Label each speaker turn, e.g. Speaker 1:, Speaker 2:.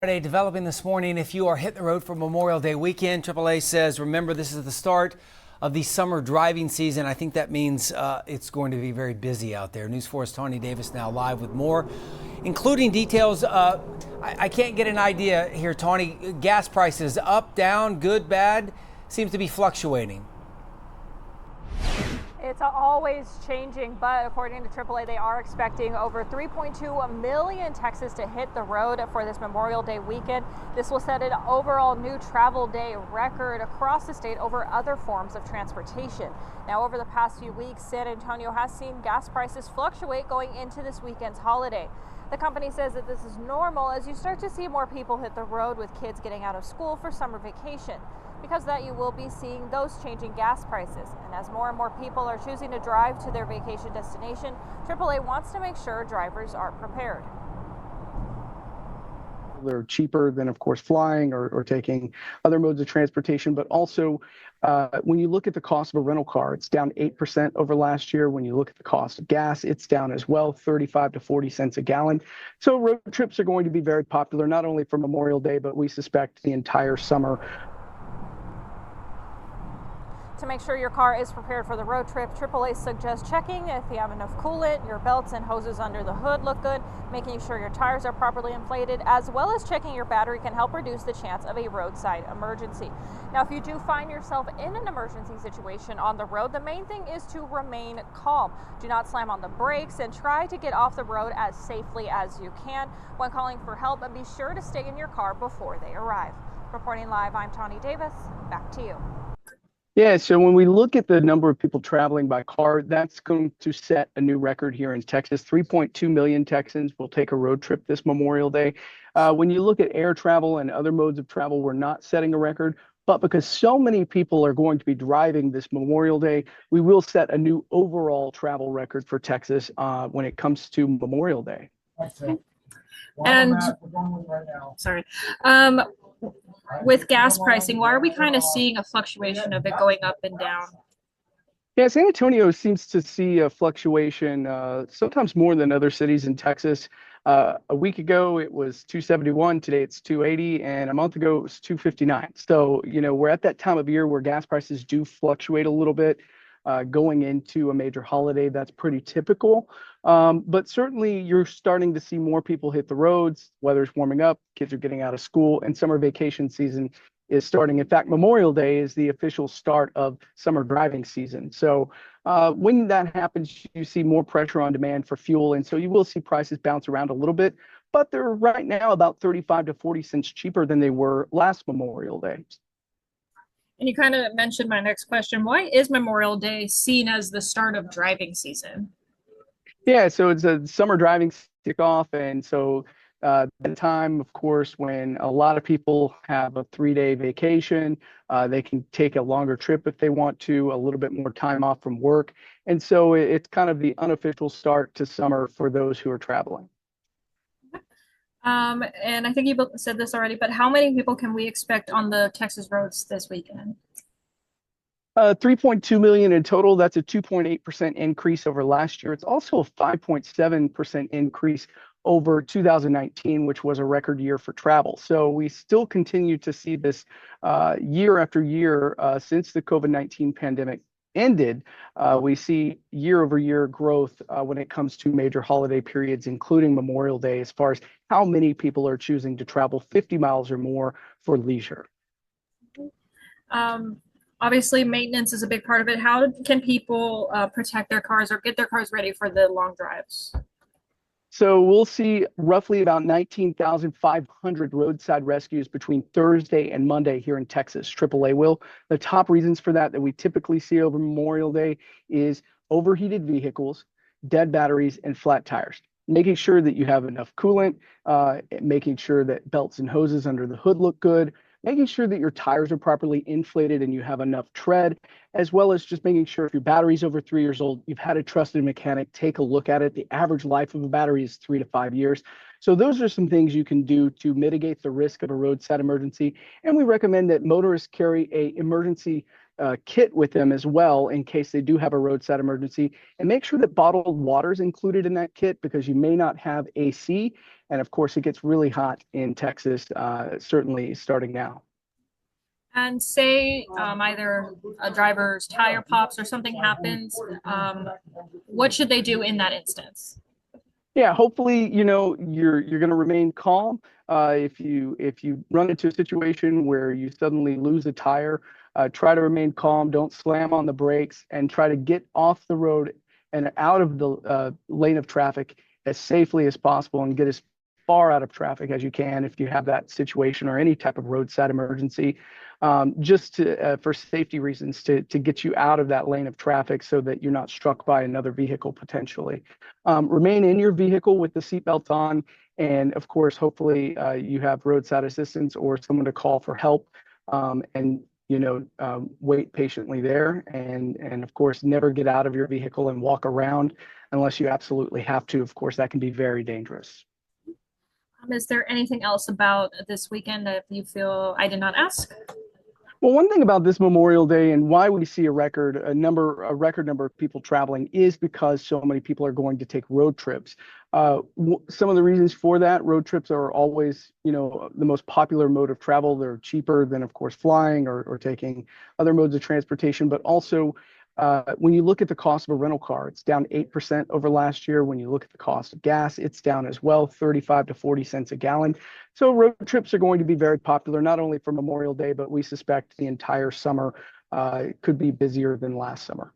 Speaker 1: Friday developing this morning. If you are hitting the road for Memorial Day weekend, AAA says, remember, this is the start of the summer driving season. I think that means it's going to be very busy out there. News 4's Tawny Davis now live with more, including details. I can't get an idea here, Tawny. Gas prices up, down, good, bad, seems to be fluctuating.
Speaker 2: It's always changing, but according to AAA, they are expecting over 3.2 million Texans to hit the road for this Memorial Day weekend. This will set an overall new travel day record across the state over other forms of transportation. Now, over the past few weeks, San Antonio has seen gas prices fluctuate going into this weekend's holiday. The company says that this is normal as you start to see more people hit the road with kids getting out of school for summer vacation. Because of that, you will be seeing those changing gas prices. And as more and more people are choosing to drive to their vacation destination, AAA wants to make sure drivers are prepared.
Speaker 3: They're cheaper than, of course, flying or taking other modes of transportation. But also, when you look at the cost of a rental car, it's down 8% over last year. When you look at the cost of gas, it's down as well, 35 to 40 cents a gallon. So road trips are going to be very popular, not only for Memorial Day, but we suspect the entire summer.
Speaker 2: To make sure your car is prepared for the road trip, AAA suggests checking if you have enough coolant, your belts and hoses under the hood look good, making sure your tires are properly inflated, as well as checking your battery can help reduce the chance of a roadside emergency. Now, if you do find yourself in an emergency situation on the road, the main thing is to remain calm. Do not slam on the brakes and try to get off the road as safely as you can. When calling for help, be sure to stay in your car before they arrive. Reporting live, I'm Tawny Davis. Back to you.
Speaker 3: Yeah, so when we look at the number of people traveling by car, that's going to set a new record here in Texas. 3.2 million Texans will take a road trip this Memorial Day. When you look at air travel and other modes of travel, we're not setting a record. But because so many people are going to be driving this Memorial Day, we will set a new overall travel record for Texas when it comes to Memorial Day.
Speaker 4: And sorry, with gas pricing, why are we kind of seeing a fluctuation of it going up and down?
Speaker 3: Yeah, San Antonio seems to see a fluctuation, sometimes more than other cities in Texas. A week ago, it was 271. Today, it's 280. And a month ago, it was 259. So, we're at that time of year where gas prices do fluctuate a little bit. Going into a major holiday, that's pretty typical. But certainly you're starting to see more people hit the roads, weather's warming up, kids are getting out of school, and summer vacation season is starting. In fact, Memorial Day is the official start of summer driving season. So when that happens, you see more pressure on demand for fuel. And so you will see prices bounce around a little bit, but they're right now about 35 to 40 cents cheaper than they were last Memorial Day.
Speaker 4: And you kind of mentioned my next question. Why is Memorial Day seen as the start of driving season?
Speaker 3: Yeah, so it's a summer driving kickoff. And so the time, of course, when a lot of people have a 3-day vacation, they can take a longer trip if they want to, a little bit more time off from work. And so it's kind of the unofficial start to summer for those who are traveling.
Speaker 4: And I think you said this already, but how many people can we expect on the Texas roads this weekend?
Speaker 3: 3.2 million in total. That's a 2.8% increase over last year. It's also a 5.7% increase over 2019, which was a record year for travel. So we still continue to see this year after year since the COVID-19 pandemic ended. We see year over year growth when it comes to major holiday periods, including Memorial Day, as far as how many people are choosing to travel 50 miles or more for leisure.
Speaker 4: Obviously, maintenance is a big part of it. How can people protect their cars or get their cars ready for the long drives?
Speaker 3: So we'll see roughly about 19,500 roadside rescues between Thursday and Monday here in Texas. AAA will. The top reasons for that we typically see over Memorial Day is overheated vehicles, dead batteries, and flat tires. Making sure that you have enough coolant, making sure that belts and hoses under the hood look good, making sure that your tires are properly inflated and you have enough tread, as well as just making sure if your battery's over 3 years old, you've had a trusted mechanic take a look at it. The average life of a battery is 3 to 5 years. So those are some things you can do to mitigate the risk of a roadside emergency. And we recommend that motorists carry a emergency kit with them as well in case they do have a roadside emergency, and make sure that bottled water is included in that kit because you may not have AC And of course, it gets really hot in Texas, certainly starting now.
Speaker 4: And say either a driver's tire pops or something happens, what should they do in that instance?
Speaker 3: Yeah, hopefully, you're going to remain calm. If you run into a situation where you suddenly lose a tire, try to remain calm. Don't slam on the brakes, and try to get off the road and out of the lane of traffic as safely as possible, and get as far out of traffic as you can if you have that situation or any type of roadside emergency, just for safety reasons, to get you out of that lane of traffic so that you're not struck by another vehicle potentially. Remain in your vehicle with the seatbelt on, and of course, hopefully you have roadside assistance or someone to call for help, and wait patiently there, and of course, never get out of your vehicle and walk around unless you absolutely have to. Of course, that can be very dangerous.
Speaker 4: Is there anything else about this weekend that you feel I did not ask?
Speaker 3: Well, one thing about this Memorial Day and why we see a record number of people traveling is because so many people are going to take road trips. Some of the reasons for that: road trips are always, the most popular mode of travel. They're cheaper than, of course, flying or taking other modes of transportation. But also, when you look at the cost of a rental car, it's down 8% over last year. When you look at the cost of gas, it's down as well, 35 to 40 cents a gallon. So road trips are going to be very popular, not only for Memorial Day, but we suspect the entire summer could be busier than last summer.